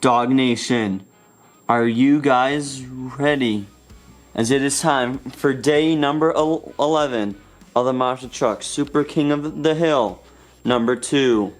Dog Nation, are you guys ready? As it is time for day number 11 of the Monster Truck Super King of the Hill number 2.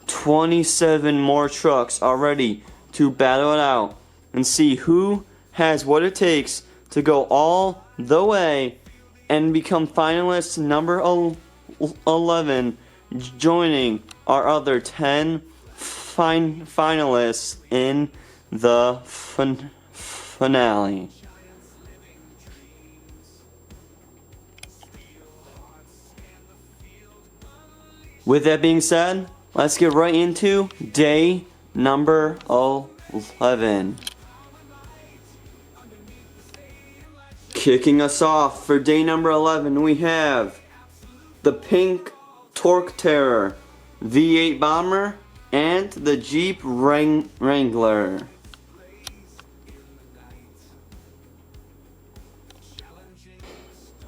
27 more trucks are ready to battle it out and see who has what it takes to go all the way and become finalist number 11, joining our other 10 finalists in the finale. With that being said, let's get right into day number 11. Kicking us off for day number 11, we have the pink Torque Terror, V8 Bomber, and the Jeep Wrangler.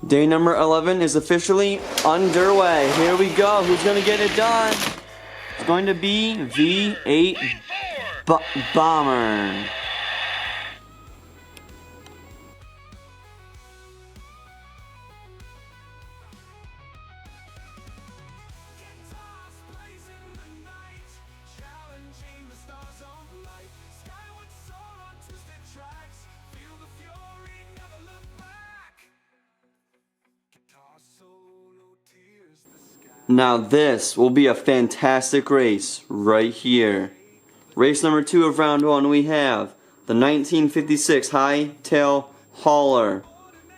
Day number 11 is officially underway. Here we go. Who's going to get it done? It's going to be V8 Bomber. Now this will be a fantastic race right here. Race number 2 of round 1, we have the 1956 Hightail Hauler,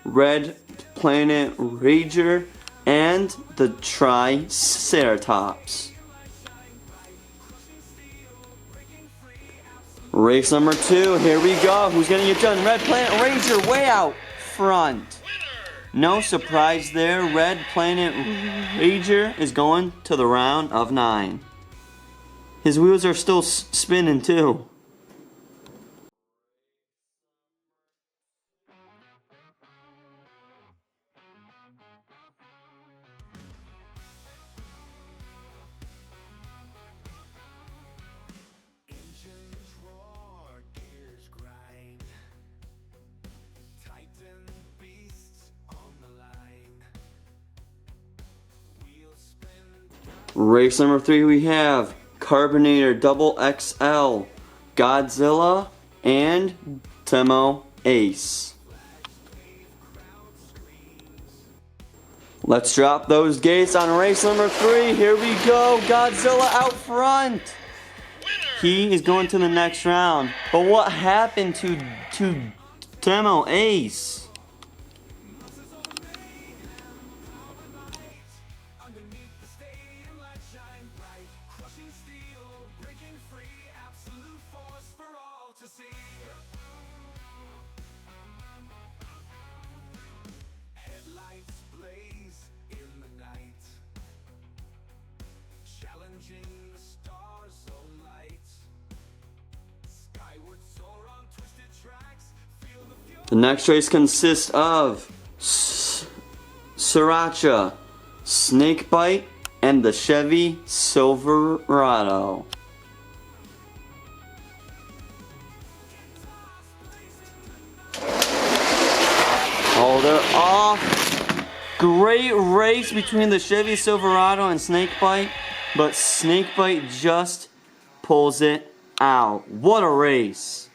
Red Planet Rager, and the Triceratops. Race number 2, here we go. Who's gonna get done? Red Planet Rager way out front. No surprise there, Red Planet Rager is going to the round of 9. His wheels are still spinning too. Race number 3, we have Carbonator Double XL, Godzilla, and Demo Ace. Let's drop those gates on race number 3. Here we go. Godzilla out front. He is going to the next round. But what happened to Demo Ace? The next race consists of Sriracha, Snakebite, and the Chevy Silverado. Oh, they're off. Great race between the Chevy Silverado and Snakebite, but Snakebite just pulls it out. What a race.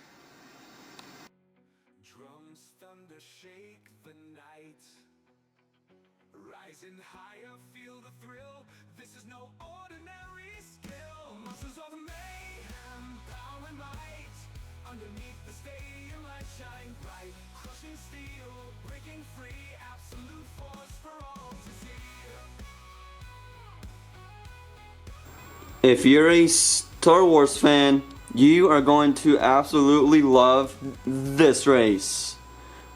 If you're a Star Wars fan, you are going to absolutely love this race.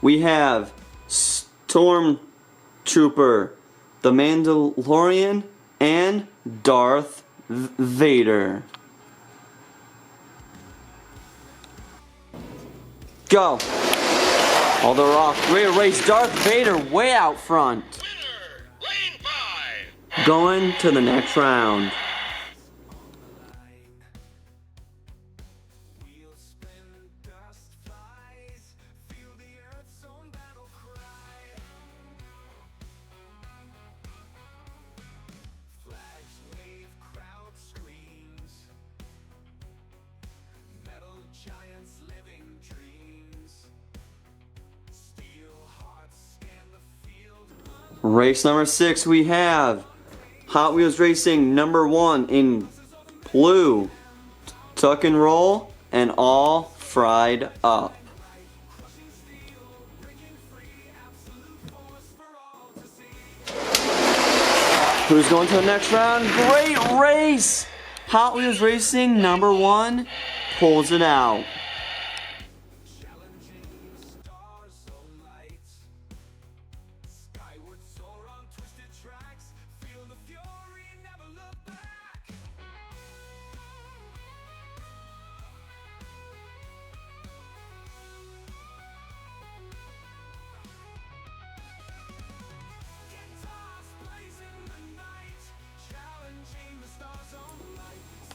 We have Stormtrooper, the Mandalorian, and Darth Vader. Go! Oh, they're off. Great race. Darth Vader way out front. Going to the next round. Race number 6, we have Hot Wheels Racing number 1 in blue, tuck and roll, and all fried up. Who's going to the next round? Great race! Hot Wheels Racing number 1 pulls it out.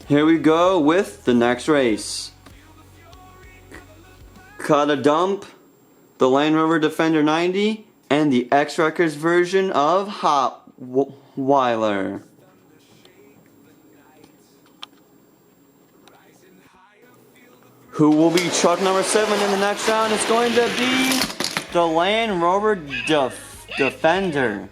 Here we go with the next race. Cut a Dump, the Land Rover Defender 90, and the X Records version of Hot Weiler. Who will be truck number 7 in the next round? It's going to be the Land Rover Defender.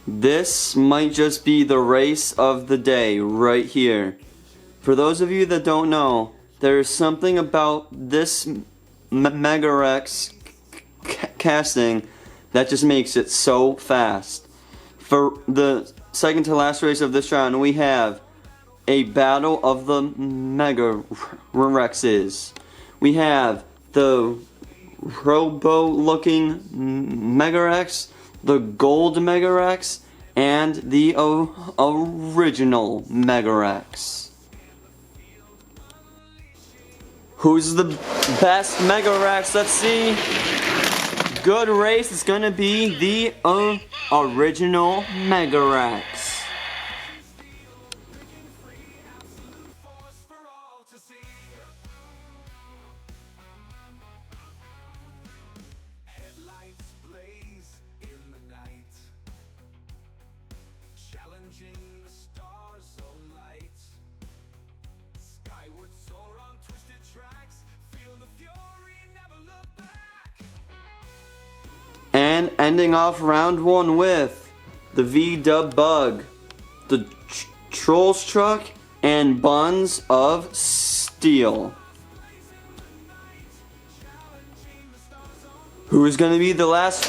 This might just be the race of the day right here. For those of you that don't know, there is something about this Mega Rex casting that just makes it so fast. For the second to last race of this round, we have a battle of the Mega Rexes. We have the Robo looking Mega Rex, the Gold Mega Rex, and the original Mega Rex. Who's the best Mega Rex? Let's see. Good race. It's gonna be the original Mega Rex. And ending off round 1 with the V-Dub Bug, the Trolls Truck, and Buns of Steel. Who's going to be the last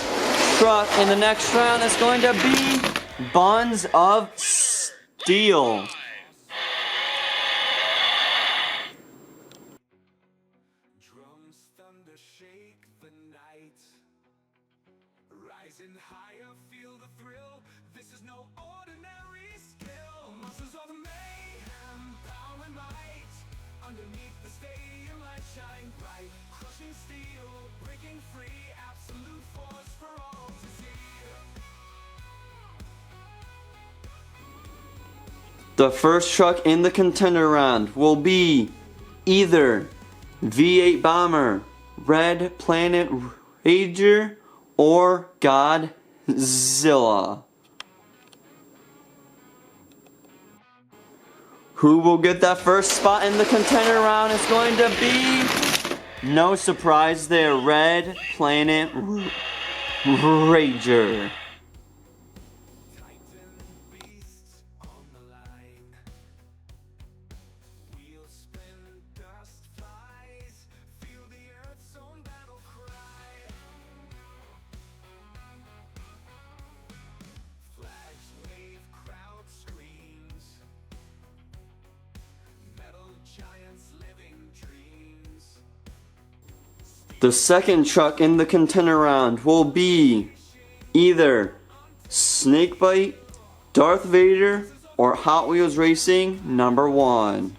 truck in the next round? It's going to be Buns of Steel. Higher, feel the thrill. This is no ordinary skill. Monsters of the mayhem, power and might. Underneath the stadium lights shine bright. Crushing steel, breaking free. Absolute force for all to see. The first truck in the contender round will be either V8 Bomber, Red Planet Rager, or Godzilla. Who will get that first spot in the contender round? It's going to be, no surprise there, Red Planet Rager. The second truck in the contender round will be either Snakebite, Darth Vader, or Hot Wheels Racing number 1.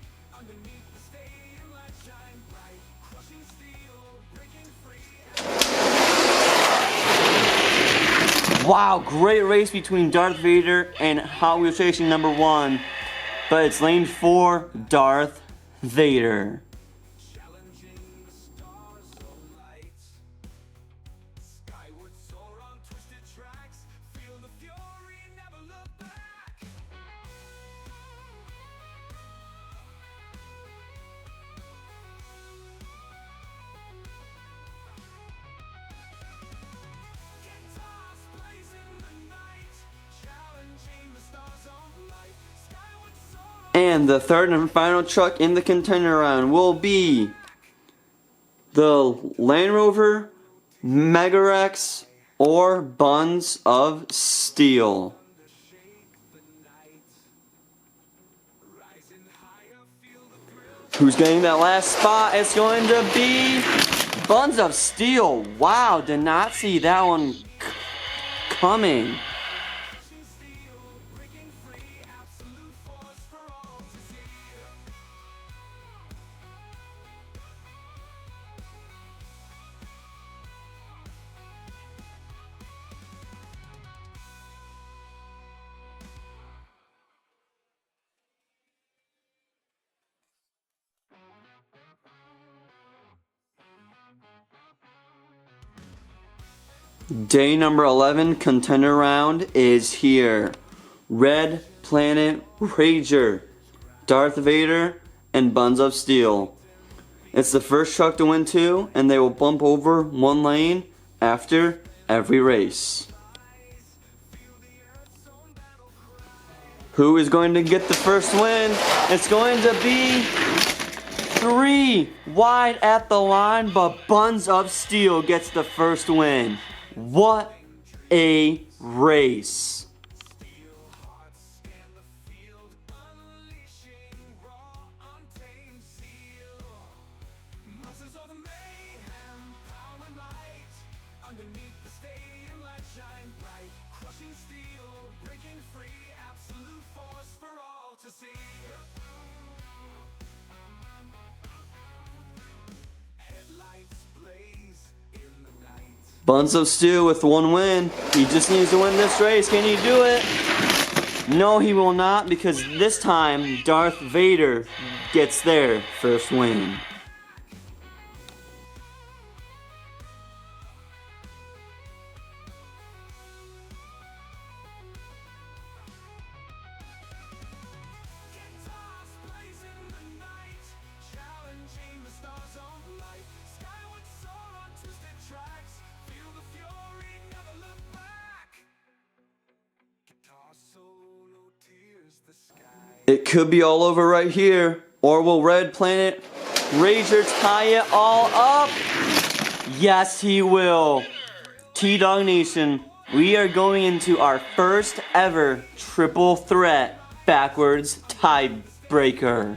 Wow, great race between Darth Vader and Hot Wheels Racing number 1. But it's lane 4, Darth Vader. Challenging the stars alight. Skyward soar on twisted tracks. Feel the fury, never look back. Guitars blazing the night. Challenging the stars of light. Skyward soar. And the third and final truck in the contender round will be the Land Rover, Megarex, or Buns of Steel. Who's getting that last spot? It's going to be Buns of Steel. Wow, did not see that one coming. Day number 11 contender round is here. Red Planet Rager, Darth Vader, and Buns of Steel. It's the first truck to win 2, and they will bump over 1 lane after every race. Who is going to get the first win? It's going to be 3 wide at the line, but Buns of Steel gets the first win. What a race. Buns of Steel with 1 win. He just needs to win this race. Can he do it? No, he will not, because this time Darth Vader gets their first win. It could be all over right here, or will Red Planet Rager tie it all up? Yes, he will. T-Dog Nation, we are going into our first ever triple threat backwards tiebreaker.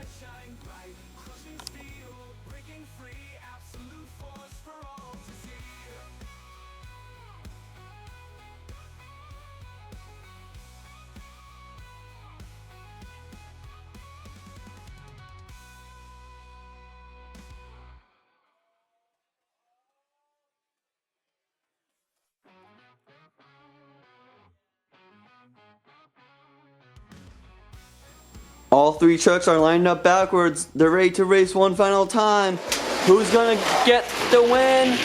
All 3 trucks are lined up backwards. They're ready to race one final time. Who's gonna get the win?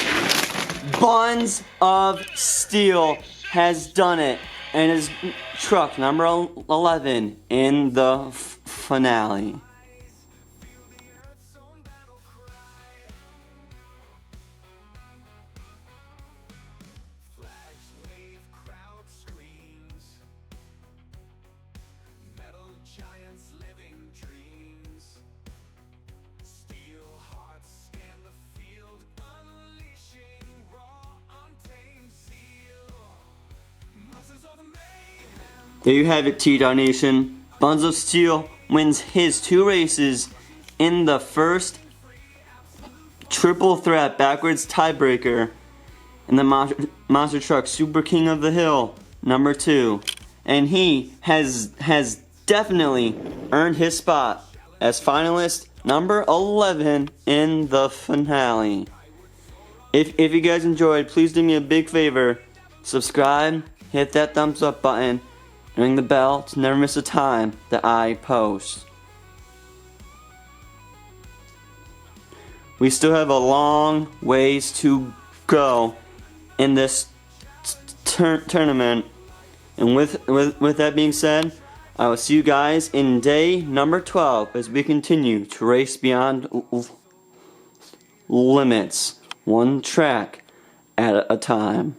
Buns of Steel has done it and is truck number 11 in the finale. There you have it, T-Dog Nation. Buns of Steel wins his 2 races in the first triple threat backwards tiebreaker in the Monster Truck Super King of the Hill number 2. And he has definitely earned his spot as finalist number 11 in the finale. If you guys enjoyed, please do me a big favor. Subscribe, hit that thumbs up button, and ring the bell to never miss a time that I post. We still have a long ways to go in this tournament. And with that being said, I will see you guys in day number 12 as we continue to race beyond limits, one track at a time.